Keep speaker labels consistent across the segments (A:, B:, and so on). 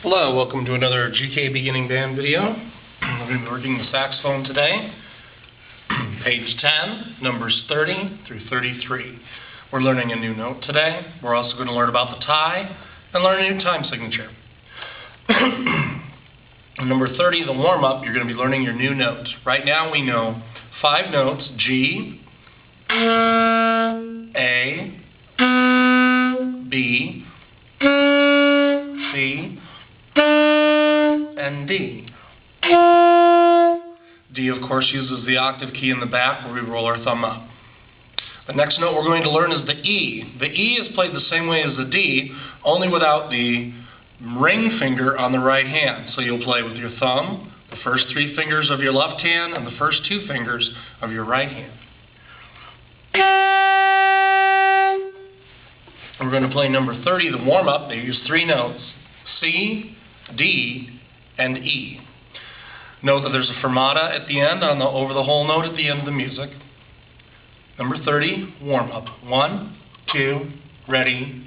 A: Hello, welcome to another GK Beginning Band video. We're going to be working the saxophone today. Page 10, numbers 30 through 33. We're learning a new note today. We're also going to learn about the tie and learn a new time signature. Number 30, the warm-up, you're going to be learning your new notes. Right now we know 5 notes: G, A, B, C, and D. D, of course, uses the octave key in the back where we roll our thumb up. The next note we're going to learn is the E. The E is played the same way as the D, only without the ring finger on the right hand. So you'll play with your thumb, the first 3 fingers of your left hand, and the first 2 fingers of your right hand. We're going to play number 30, the warm-up. They use 3 notes: C, D, and E. Note that there's a fermata at the end, over the whole note at the end of the music. Number 30, warm-up. 1, 2, ready.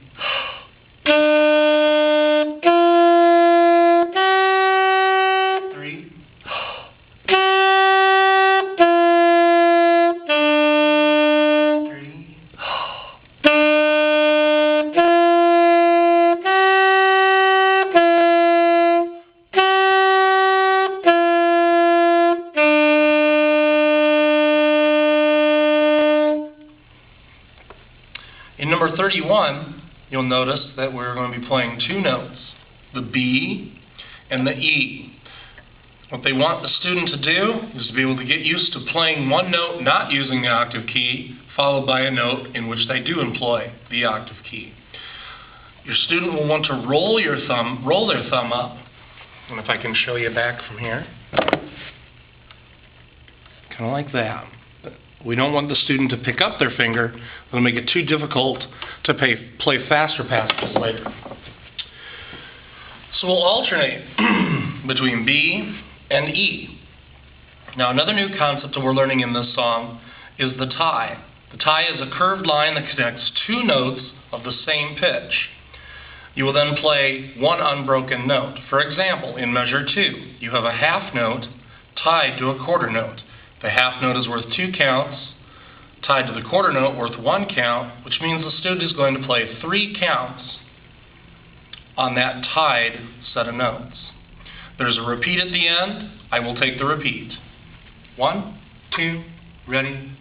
A: 3. In number 31, you'll notice that we're going to be playing 2 notes, the B and the E. What they want the student to do is to be able to get used to playing one note not using the octave key, followed by a note in which they do employ the octave key. Your student will want to roll their thumb up, and if I can show you back from here, kind of like that. We don't want the student to pick up their finger. It'll make it too difficult to play faster passages later. So we'll alternate between B and E. Now, another new concept that we're learning in this song is the tie. The tie is a curved line that connects 2 notes of the same pitch. You will then play one unbroken note. For example, in measure 2, you have a half note tied to a quarter note. The half note is worth 2 counts, tied to the quarter note worth 1 count, which means the student is going to play 3 counts on that tied set of notes. There's a repeat at the end. I will take the repeat. 1, 2, ready.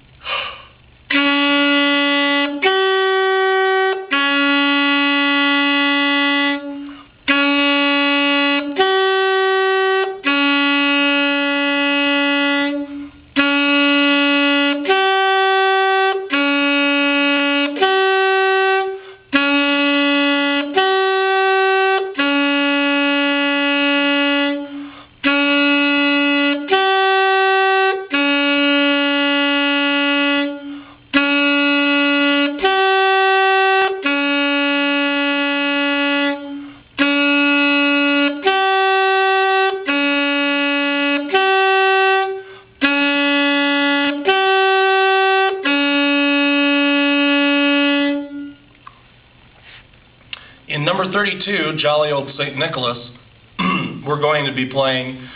A: In number 32, Jolly Old St. Nicholas, we're going to be playing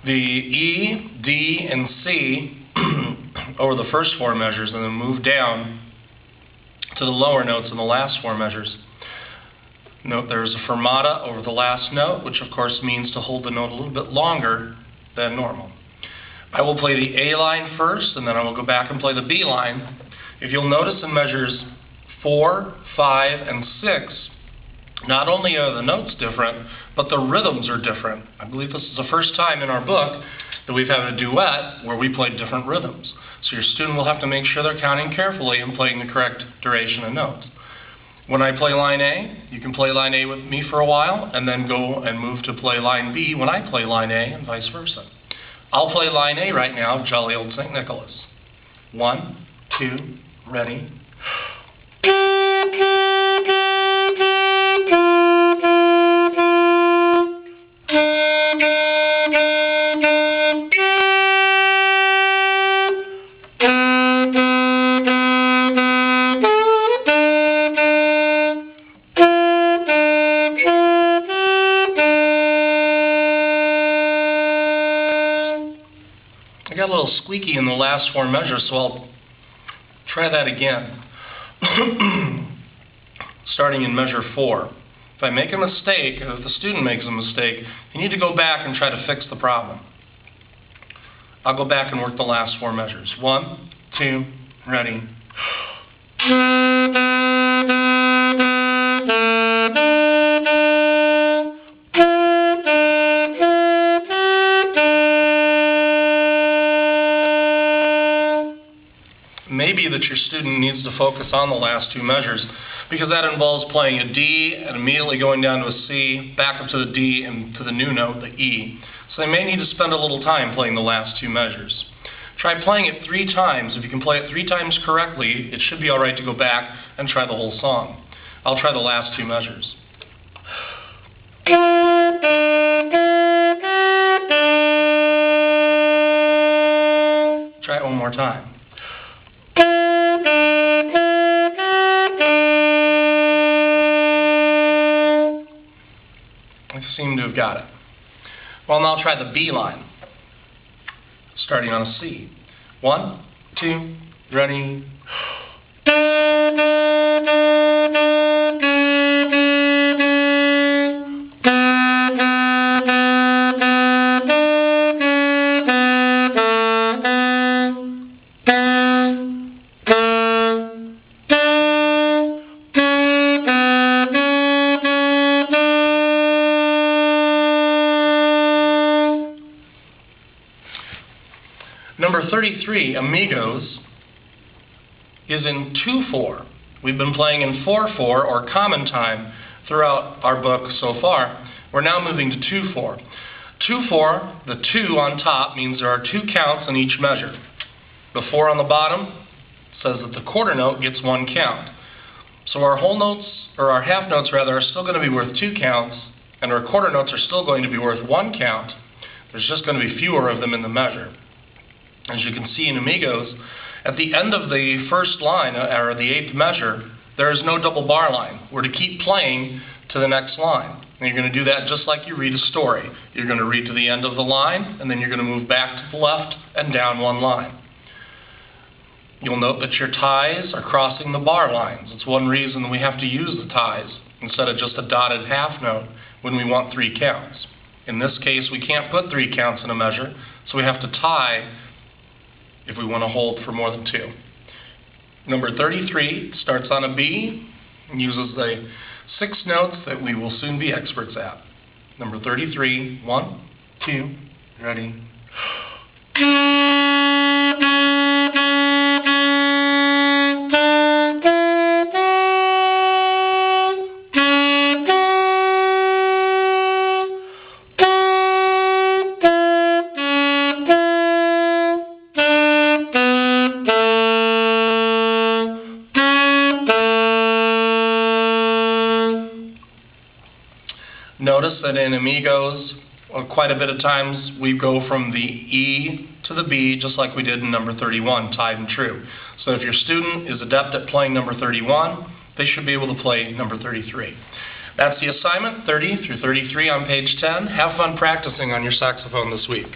A: the E, D, and C over the first 4 measures and then move down to the lower notes in the last 4 measures. Note there's a fermata over the last note, which of course means to hold the note a little bit longer than normal. I will play the A line first, and then I will go back and play the B line. If you'll notice in measures 4, 5, and 6, not only are the notes different, but the rhythms are different. I believe this is the first time in our book that we've had a duet where we played different rhythms. So your student will have to make sure they're counting carefully and playing the correct duration of notes. When I play line A, you can play line A with me for a while, and then go and move to play line B when I play line A, and vice versa. I'll play line A right now, Jolly Old St. Nicholas. 1, 2, ready. got a little squeaky in the last four measures, so I'll try that again. Starting in measure 4. If I make a mistake, if the student makes a mistake, you need to go back and try to fix the problem. I'll go back and work the last four measures. 1, 2, ready. Maybe that your student needs to focus on the last two measures, because that involves playing a D and immediately going down to a C, back up to the D and to the new note, the E. So they may need to spend a little time playing the last two measures. Try playing it 3 times. If you can play it 3 times correctly, it should be all right to go back and try the whole song. I'll try the last 2 measures. Try it one more time. I seem to have got it. Well, now I'll try the B line, starting on a C. 1, 2, ready. Number 33, Amigos, is in 2/4. We've been playing in 4/4, or common time, throughout our book so far. We're now moving to 2/4. 2/4, the 2 on top means there are 2 counts in each measure. The 4 on the bottom says that the quarter note gets 1 count. So our whole notes, or our half notes rather, are still going to be worth 2 counts, and our quarter notes are still going to be worth 1 count. There's just going to be fewer of them in the measure. As you can see in Amigos, at the end of the first line, or the 8th measure, there is no double bar line. We're to keep playing to the next line. And you're going to do that just like you read a story. You're going to read to the end of the line, and then you're going to move back to the left and down 1 line. You'll note that your ties are crossing the bar lines. It's one reason we have to use the ties instead of just a dotted half note when we want 3 counts. In this case, we can't put 3 counts in a measure, so we have to tie if we want to hold for more than 2. Number 33 starts on a B and uses the 6 notes that we will soon be experts at. Number 33, 1, 2, ready. Notice that in Amigos, quite a bit of times we go from the E to the B, just like we did in number 31, tied and true. So if your student is adept at playing number 31, they should be able to play number 33. That's the assignment, 30 through 33 on page 10. Have fun practicing on your saxophone this week.